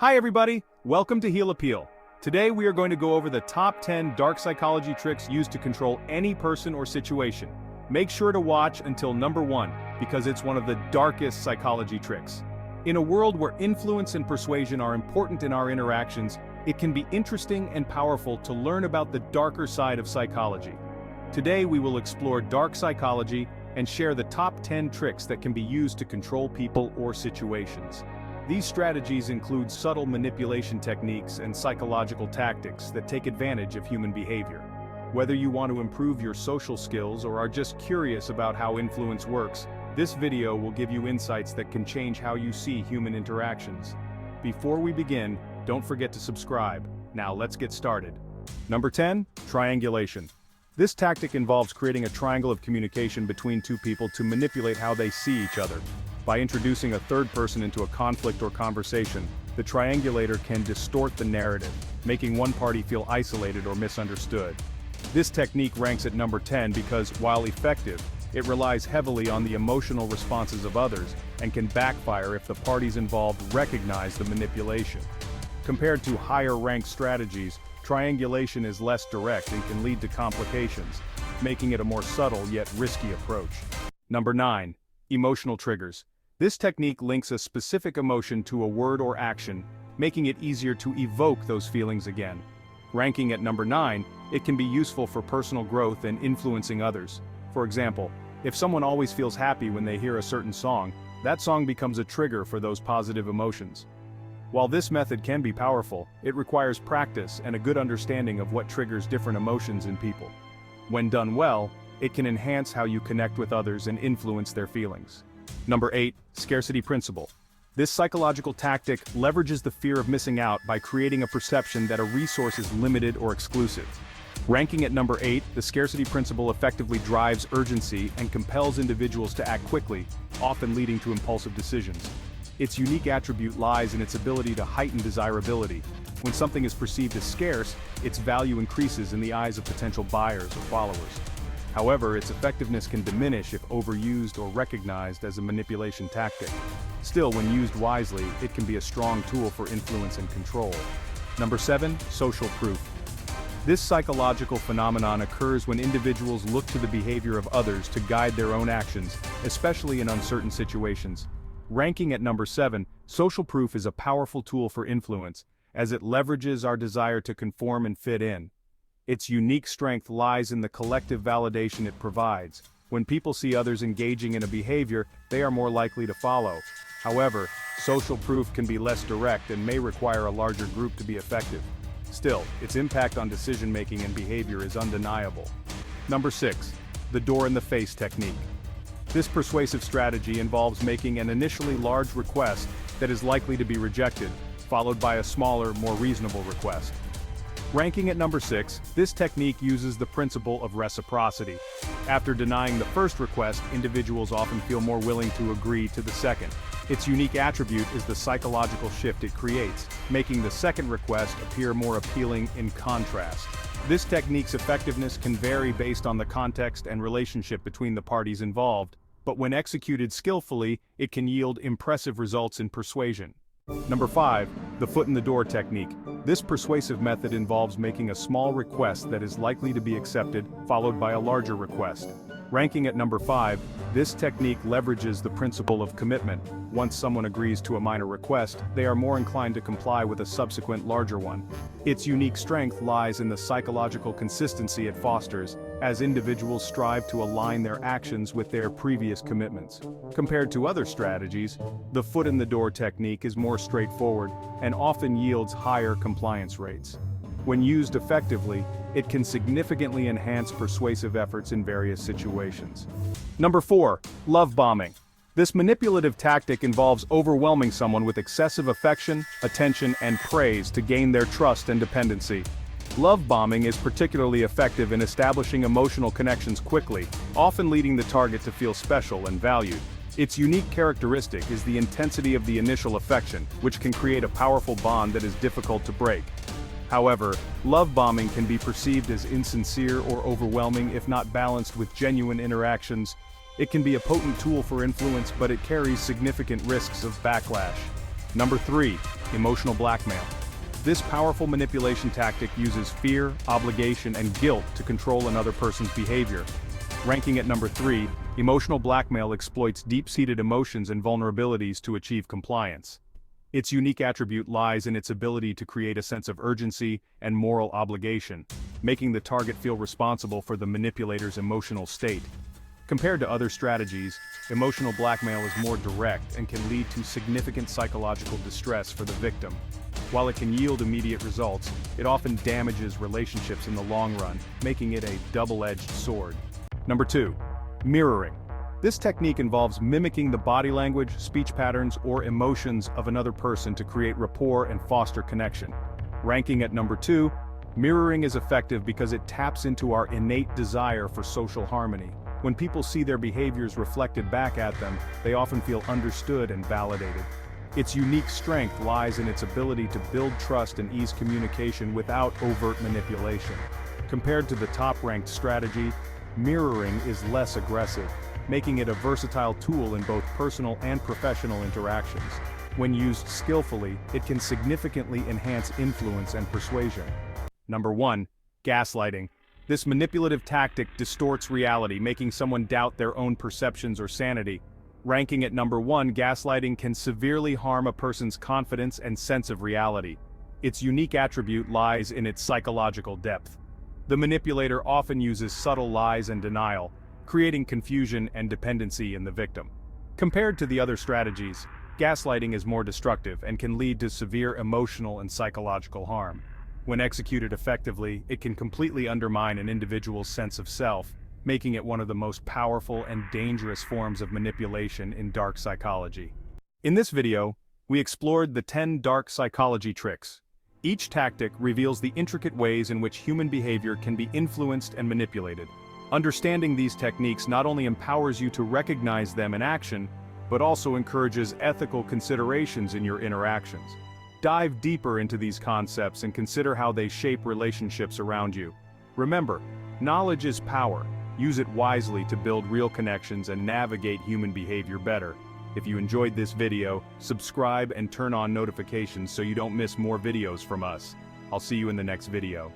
Hi everybody, welcome to Heal Appeal. Today we are going to go over the top 10 dark psychology tricks used to control any person or situation. Make sure to watch until number 1, because it's one of the darkest psychology tricks. In a world where influence and persuasion are important in our interactions, it can be interesting and powerful to learn about the darker side of psychology. Today we will explore dark psychology and share the top 10 tricks that can be used to control people or situations. These strategies include subtle manipulation techniques and psychological tactics that take advantage of human behavior. Whether you want to improve your social skills or are just curious about how influence works, this video will give you insights that can change how you see human interactions. Before we begin, don't forget to subscribe. Now let's get started. Number 10, triangulation. This tactic involves creating a triangle of communication between two people to manipulate how they see each other. By introducing a third person into a conflict or conversation, the triangulator can distort the narrative, making one party feel isolated or misunderstood. This technique ranks at number 10 because, while effective, it relies heavily on the emotional responses of others and can backfire if the parties involved recognize the manipulation. Compared to higher-ranked strategies, triangulation is less direct and can lead to complications, making it a more subtle yet risky approach. Number 9. Emotional triggers. This technique links a specific emotion to a word or action, making it easier to evoke those feelings again. Ranking at number 9, it can be useful for personal growth and influencing others. For example, if someone always feels happy when they hear a certain song, that song becomes a trigger for those positive emotions. While this method can be powerful, it requires practice and a good understanding of what triggers different emotions in people. When done well, it can enhance how you connect with others and influence their feelings. Number 8, scarcity principle. This psychological tactic leverages the fear of missing out by creating a perception that a resource is limited or exclusive. Ranking at number 8, the scarcity principle effectively drives urgency and compels individuals to act quickly, often leading to impulsive decisions. Its unique attribute lies in its ability to heighten desirability. When something is perceived as scarce, its value increases in the eyes of potential buyers or followers. However, its effectiveness can diminish if overused or recognized as a manipulation tactic. Still, when used wisely, it can be a strong tool for influence and control. Number 7, social proof. This psychological phenomenon occurs when individuals look to the behavior of others to guide their own actions, especially in uncertain situations. Ranking at number 7, social proof is a powerful tool for influence, as it leverages our desire to conform and fit in. Its unique strength lies in the collective validation it provides. When people see others engaging in a behavior, they are more likely to follow. However, social proof can be less direct and may require a larger group to be effective. Still, its impact on decision-making and behavior is undeniable. Number 6, the door-in-the-face technique. This persuasive strategy involves making an initially large request that is likely to be rejected, followed by a smaller, more reasonable request. Ranking at number 6, this technique uses the principle of reciprocity. After denying the first request, individuals often feel more willing to agree to the second. Its unique attribute is the psychological shift it creates, making the second request appear more appealing in contrast. This technique's effectiveness can vary based on the context and relationship between the parties involved, but when executed skillfully, it can yield impressive results in persuasion. Number 5, the foot-in-the-door technique. This persuasive method involves making a small request that is likely to be accepted, followed by a larger request. Ranking at number 5, this technique leverages the principle of commitment. Once someone agrees to a minor request, they are more inclined to comply with a subsequent larger one. Its unique strength lies in the psychological consistency it fosters, as individuals strive to align their actions with their previous commitments. Compared to other strategies, the foot-in-the-door technique is more straightforward and often yields higher compliance rates. When used effectively, it can significantly enhance persuasive efforts in various situations. Number 4, love bombing. This manipulative tactic involves overwhelming someone with excessive affection, attention, and praise to gain their trust and dependency. Love bombing is particularly effective in establishing emotional connections quickly, often leading the target to feel special and valued. Its unique characteristic is the intensity of the initial affection, which can create a powerful bond that is difficult to break. However, love bombing can be perceived as insincere or overwhelming if not balanced with genuine interactions. It can be a potent tool for influence, but it carries significant risks of backlash. Number 3. Emotional blackmail. This powerful manipulation tactic uses fear, obligation, and guilt to control another person's behavior. Ranking at number 3, emotional blackmail exploits deep-seated emotions and vulnerabilities to achieve compliance. Its unique attribute lies in its ability to create a sense of urgency and moral obligation, making the target feel responsible for the manipulator's emotional state. Compared to other strategies, emotional blackmail is more direct and can lead to significant psychological distress for the victim. While it can yield immediate results, it often damages relationships in the long run, making it a double-edged sword. Number 2. Mirroring. This technique involves mimicking the body language, speech patterns, or emotions of another person to create rapport and foster connection. Ranking at number 2, mirroring is effective because it taps into our innate desire for social harmony. When people see their behaviors reflected back at them, they often feel understood and validated. Its unique strength lies in its ability to build trust and ease communication without overt manipulation. Compared to the top-ranked strategy, mirroring is less aggressive, making it a versatile tool in both personal and professional interactions. When used skillfully, it can significantly enhance influence and persuasion. Number 1. Gaslighting. This manipulative tactic distorts reality, making someone doubt their own perceptions or sanity. Ranking at number 1, gaslighting can severely harm a person's confidence and sense of reality. Its unique attribute lies in its psychological depth. The manipulator often uses subtle lies and denial, creating confusion and dependency in the victim. Compared to the other strategies, gaslighting is more destructive and can lead to severe emotional and psychological harm. When executed effectively, it can completely undermine an individual's sense of self, making it one of the most powerful and dangerous forms of manipulation in dark psychology. In this video, we explored the 10 dark psychology tricks. Each tactic reveals the intricate ways in which human behavior can be influenced and manipulated. Understanding these techniques not only empowers you to recognize them in action, but also encourages ethical considerations in your interactions. Dive deeper into these concepts and consider how they shape relationships around you. Remember, knowledge is power. Use it wisely to build real connections and navigate human behavior better. If you enjoyed this video, subscribe and turn on notifications so you don't miss more videos from us. I'll see you in the next video.